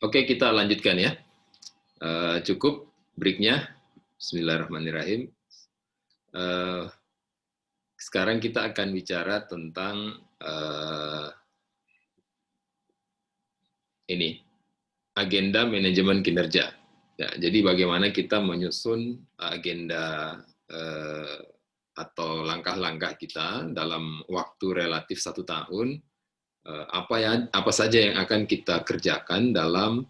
Oke, kita lanjutkan ya. Cukup breaknya. Bismillahirrahmanirrahim. Sekarang kita akan bicara tentang ini, agenda manajemen kinerja. Ya, jadi bagaimana kita menyusun agenda atau langkah-langkah kita dalam waktu relatif 1 tahun, apa saja yang akan kita kerjakan dalam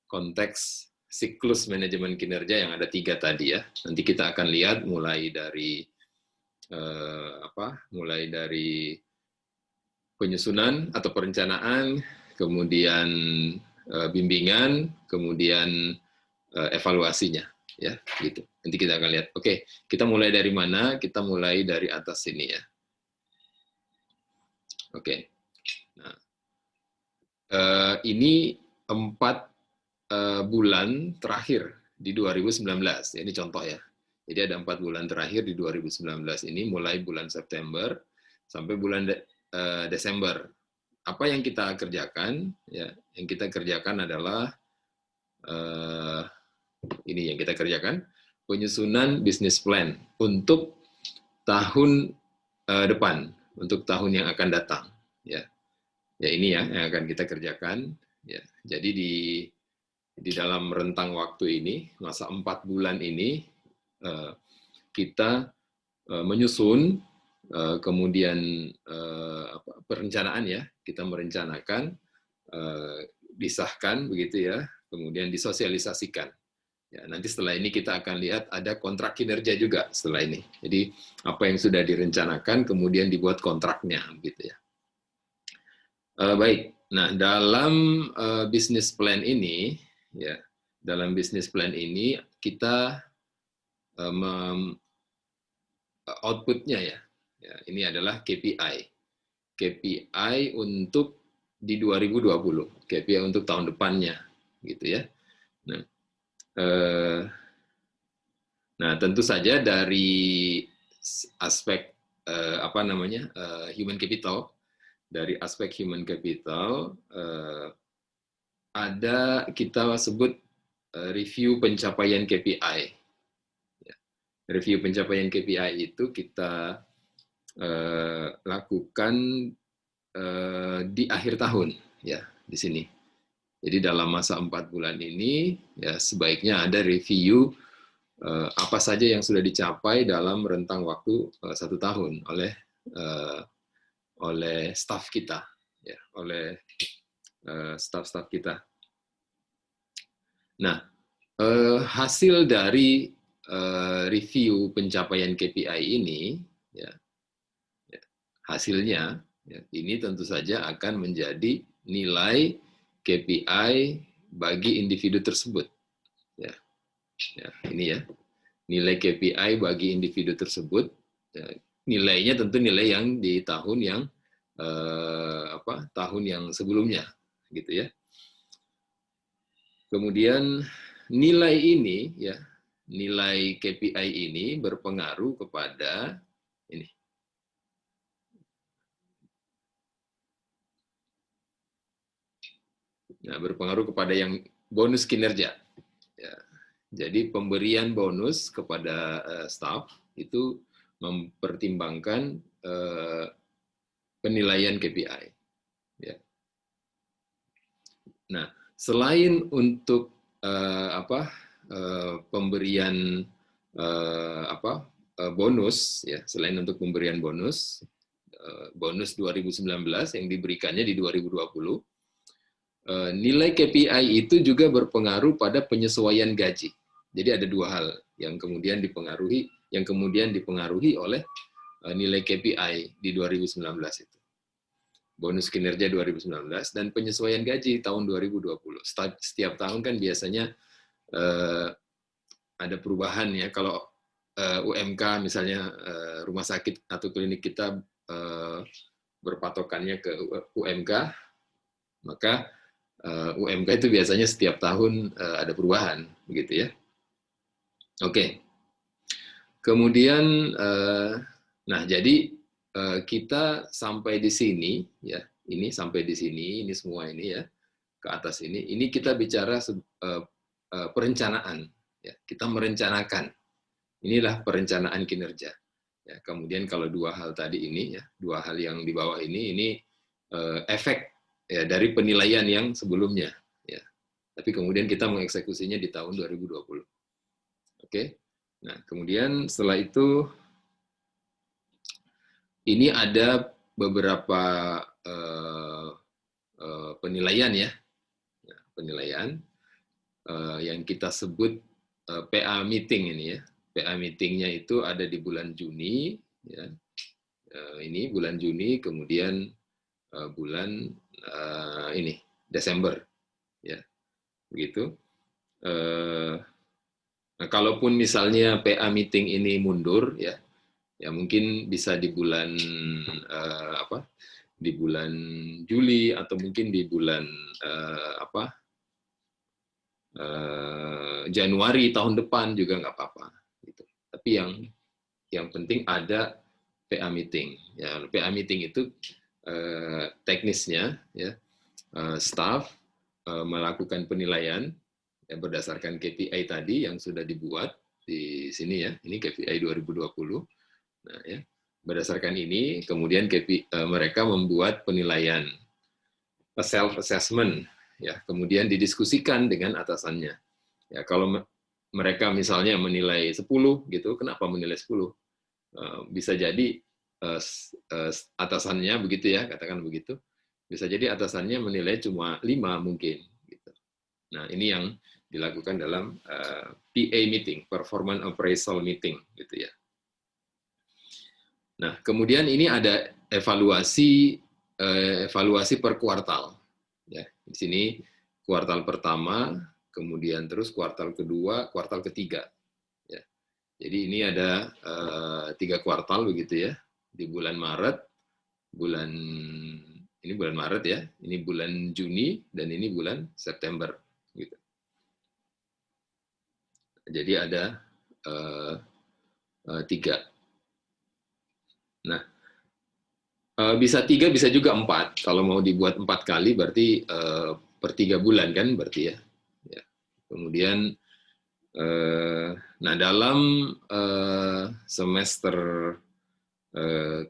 konteks siklus manajemen kinerja yang ada 3 tadi ya. Nanti kita akan lihat mulai dari mulai dari penyusunan atau perencanaan, kemudian bimbingan, kemudian evaluasinya, ya, gitu. Nanti kita akan lihat. Oke, kita mulai dari mana? Kita mulai dari atas sini ya. Oke. Nah, ini 4 bulan terakhir di 2019. Ini contoh ya. Jadi ada 4 bulan terakhir di 2019 ini, mulai bulan September sampai bulan Desember. Apa yang kita kerjakan? Ya, yang kita kerjakan adalah ini yang kita kerjakan, penyusunan bisnis plan untuk tahun depan, untuk tahun yang akan datang. Ya, ya ini ya yang akan kita kerjakan. Ya, jadi di dalam rentang waktu ini, masa 4 bulan ini, kita menyusun, kemudian perencanaan ya, kita merencanakan, disahkan begitu ya, kemudian disosialisasikan. Ya, nanti setelah ini kita akan lihat ada kontrak kinerja juga setelah ini. Jadi apa yang sudah direncanakan kemudian dibuat kontraknya gitu ya. Baik. Nah, dalam bisnis plan ini ya, dalam bisnis plan ini kita outputnya ya. Ya, ini adalah KPI. KPI untuk di 2020, KPI untuk tahun depannya, gitu ya. Nah, tentu saja dari aspek human capital, dari aspek human capital ada kita sebut review pencapaian KPI. Review pencapaian KPI itu kita lakukan di akhir tahun ya, di sini. Jadi dalam masa 4 bulan ini ya sebaiknya ada review apa saja yang sudah dicapai dalam rentang waktu 1 tahun oleh staf kita ya, oleh staf-staf kita. Nah, hasil dari review pencapaian KPI ini ya, hasilnya ya, ini tentu saja akan menjadi nilai KPI bagi individu tersebut ya. Ya, ini ya, nilai KPI bagi individu tersebut ya, nilainya tentu nilai yang di tahun yang tahun yang sebelumnya gitu ya. Kemudian nilai ini ya, nilai KPI ini berpengaruh kepada ini. Nah, berpengaruh kepada yang bonus kinerja. Ya. Jadi pemberian bonus kepada staff itu mempertimbangkan penilaian KPI. Ya. Nah, selain untuk pemberian bonus, ya, selain untuk pemberian bonus, bonus 2019 yang diberikannya di 2020, nilai KPI itu juga berpengaruh pada penyesuaian gaji. Jadi ada 2 hal yang kemudian dipengaruhi oleh nilai KPI di 2019 itu. Bonus kinerja 2019 dan penyesuaian gaji tahun 2020. Setiap tahun kan biasanya ada perubahan ya. Kalau UMK misalnya rumah sakit atau klinik kita berpatokannya ke UMK, maka UMK itu biasanya setiap tahun ada perubahan, begitu ya. Oke. Kemudian, nah jadi kita sampai di sini ya, ini sampai di sini, ini semua ini ya. ke atas ini kita bicara perencanaan. Ya, kita merencanakan. Inilah perencanaan kinerja. Ya, kemudian kalau dua hal tadi ini, ya, dua hal yang di bawah ini efek ya dari penilaian yang sebelumnya. Ya. Tapi kemudian kita mengeksekusinya di tahun 2020. Oke. Nah, kemudian setelah itu ini ada beberapa penilaian ya, penilaian yang kita sebut PA meeting ini ya. PA meetingnya itu ada di bulan Juni, ya. Ini bulan Juni, kemudian bulan ini Desember, ya, begitu. Nah, kalaupun misalnya PA meeting ini mundur, ya, ya mungkin bisa di bulan di bulan Juli atau mungkin di bulan Januari tahun depan juga nggak apa-apa. Gitu. Tapi yang penting ada PA meeting. Ya, PA meeting itu teknisnya, ya, staff melakukan penilaian ya, berdasarkan KPI tadi yang sudah dibuat di sini ya. Ini KPI 2020. Nah, ya, berdasarkan ini kemudian mereka membuat penilaian self assessment. Ya, kemudian didiskusikan dengan atasannya. Ya, kalau mereka misalnya menilai 10 gitu, kenapa menilai 10? Bisa jadi atasannya begitu ya, katakan begitu. Bisa jadi atasannya menilai cuma 5 mungkin gitu. Nah, ini yang dilakukan dalam PA meeting, performance appraisal meeting gitu ya. Nah, kemudian ini ada evaluasi per kuartal. Ya, di sini kuartal pertama, kemudian terus kuartal kedua, kuartal ketiga. Ya. Jadi ini ada 3 kuartal begitu ya. Di bulan Maret, ini bulan Maret ya, ini bulan Juni dan ini bulan September gitu. Jadi ada 3. Nah, bisa 3, bisa juga 4. Kalau mau dibuat 4 kali berarti per 3 bulan kan berarti ya. Ya. Kemudian nah dalam semester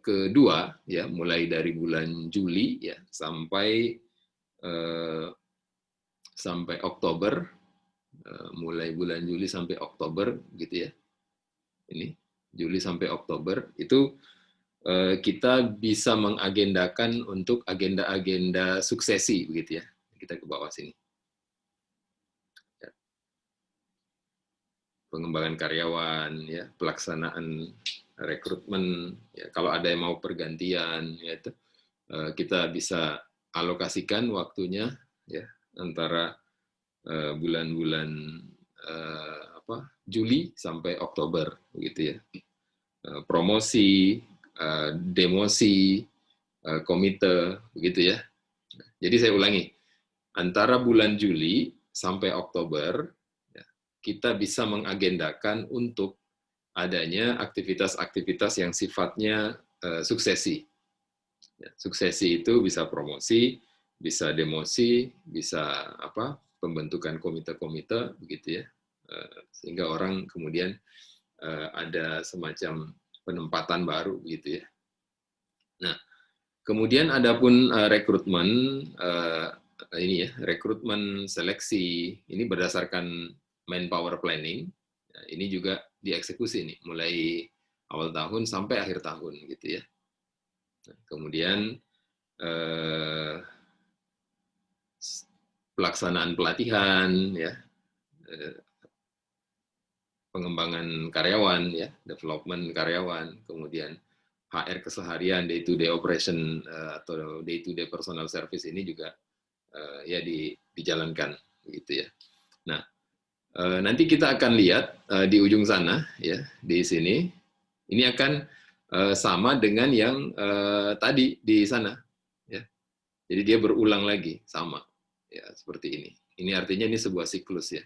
kedua ya, mulai dari bulan Juli ya sampai Oktober, mulai bulan Juli sampai Oktober gitu ya. Ini Juli sampai Oktober itu kita bisa mengagendakan untuk agenda-agenda suksesi begitu ya. Kita ke bawah sini. Ya. Pengembangan karyawan ya, pelaksanaan rekrutmen ya, kalau ada yang mau pergantian ya itu kita bisa alokasikan waktunya ya antara bulan-bulan Juli sampai Oktober begitu ya. Promosi, demosi, komite begitu ya. Jadi saya ulangi, antara bulan Juli sampai Oktober ya, kita bisa mengagendakan untuk adanya aktivitas-aktivitas yang sifatnya suksesi. Ya, suksesi itu bisa promosi, bisa demosi, bisa pembentukan komite-komite begitu ya, sehingga orang kemudian ada semacam penempatan baru gitu ya. Nah, kemudian adapun rekrutmen ini ya, rekrutmen seleksi ini berdasarkan manpower planning. Nah, ini juga dieksekusi nih mulai awal tahun sampai akhir tahun gitu ya. Nah, kemudian pelaksanaan pelatihan ya, pengembangan karyawan ya, development karyawan, kemudian HR keseharian, day to day operation atau day to day personal service ini juga ya dijalankan gitu ya. Nah, nanti kita akan lihat di ujung sana ya, di sini ini akan sama dengan yang tadi di sana ya. Jadi dia berulang lagi sama ya, seperti ini. Ini artinya ini sebuah siklus ya.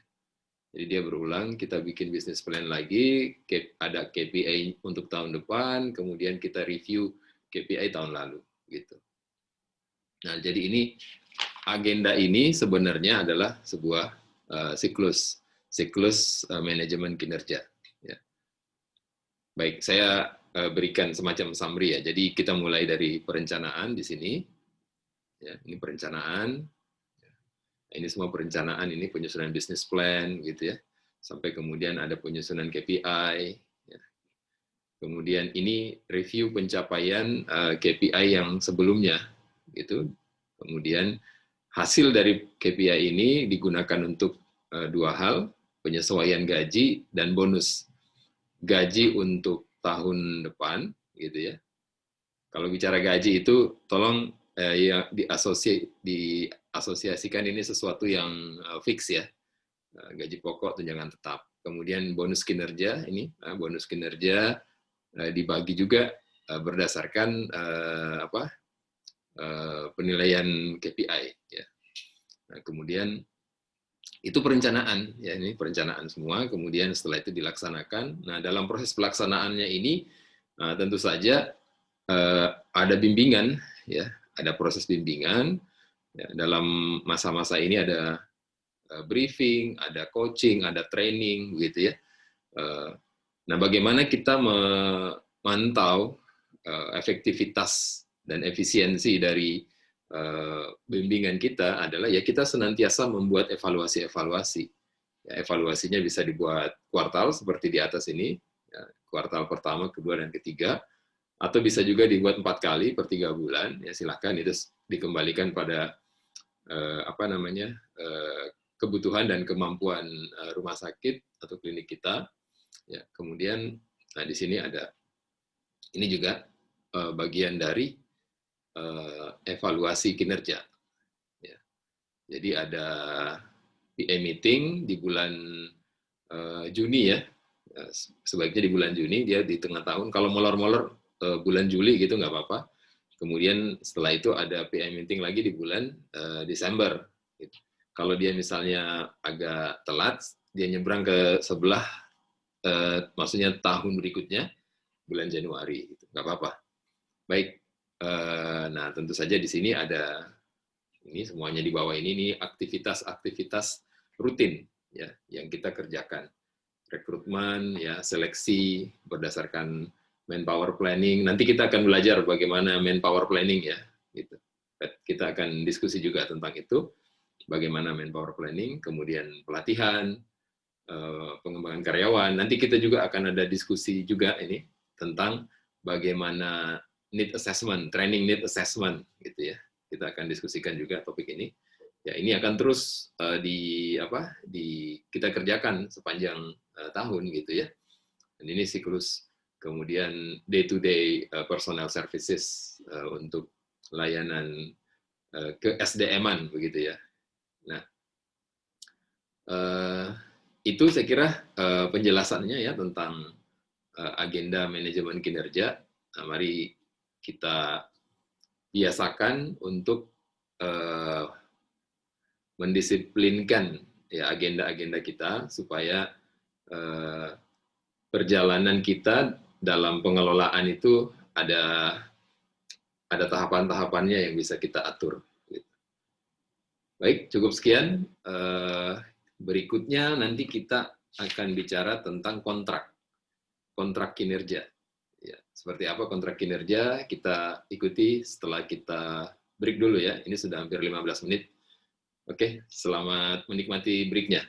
Jadi dia berulang, kita bikin bisnis plan lagi, ada KPI untuk tahun depan, kemudian kita review KPI tahun lalu, gitu. Nah, jadi ini agenda ini sebenarnya adalah sebuah siklus manajemen kinerja. Ya. Baik, saya berikan semacam summary ya. Jadi kita mulai dari perencanaan di sini. Ya, ini perencanaan. Ini semua perencanaan, ini penyusunan business plan gitu ya. Sampai kemudian ada penyusunan KPI. Ya. Kemudian ini review pencapaian KPI yang sebelumnya gitu. Kemudian hasil dari KPI ini digunakan untuk dua hal, penyesuaian gaji dan bonus. Gaji untuk tahun depan, gitu ya. Kalau bicara gaji itu, tolong ya diasosiasikan ini sesuatu yang fix ya. Gaji pokok, tunjangan tetap. Kemudian bonus kinerja ini, bonus kinerja dibagi juga berdasarkan penilaian KPI. Ya. Nah, kemudian itu perencanaan, ya ini perencanaan semua. Kemudian setelah itu dilaksanakan. Nah, dalam proses pelaksanaannya ini tentu saja ada bimbingan, ya, ada proses bimbingan. Ya, dalam masa-masa ini ada briefing, ada coaching, ada training, begitu ya. Nah, bagaimana kita memantau efektivitas dan efisiensi dari bimbingan kita adalah ya kita senantiasa membuat evaluasi-evaluasi. Ya, evaluasinya bisa dibuat kuartal seperti di atas ini, ya, kuartal pertama, kedua, dan ketiga, atau bisa juga dibuat 4 kali per 3 bulan. Ya silakan, itu dikembalikan pada kebutuhan dan kemampuan rumah sakit atau klinik kita. Ya, kemudian, nah di sini ada ini juga bagian dari evaluasi kinerja. Ya. Jadi ada PA meeting di bulan Juni ya, sebaiknya di bulan Juni, dia di tengah tahun. Kalau molor-molor bulan Juli gitu nggak apa-apa. Kemudian setelah itu ada PA meeting lagi di bulan Desember. Gitu. Kalau dia misalnya agak telat, dia nyebrang ke sebelah, maksudnya tahun berikutnya, bulan Januari, gitu. Nggak apa-apa. Baik, nah tentu saja di sini ada, ini semuanya di bawah ini aktivitas-aktivitas rutin ya yang kita kerjakan. Rekrutmen, ya seleksi berdasarkan manpower planning. Nanti kita akan belajar bagaimana manpower planning ya. Gitu. Kita akan diskusi juga tentang itu, bagaimana manpower planning, kemudian pelatihan, pengembangan karyawan. Nanti kita juga akan ada diskusi juga ini tentang bagaimana need assessment, training need assessment, gitu ya. Kita akan diskusikan juga topik ini. Ya, ini akan terus kita kerjakan sepanjang tahun, gitu ya. Dan ini siklus. Kemudian day to day personal services untuk layanan ke SDM-an, begitu ya. Nah, itu saya kira penjelasannya ya tentang agenda manajemen kinerja. Nah, mari kita biasakan untuk mendisiplinkan ya agenda-agenda kita supaya perjalanan kita dalam pengelolaan itu ada tahapan-tahapannya yang bisa kita atur. Baik, cukup sekian. Berikutnya nanti kita akan bicara tentang kontrak kinerja. Ya, seperti apa kontrak kinerja, kita ikuti setelah kita break dulu ya. Ini sudah hampir 15 menit. Oke, selamat menikmati break-nya.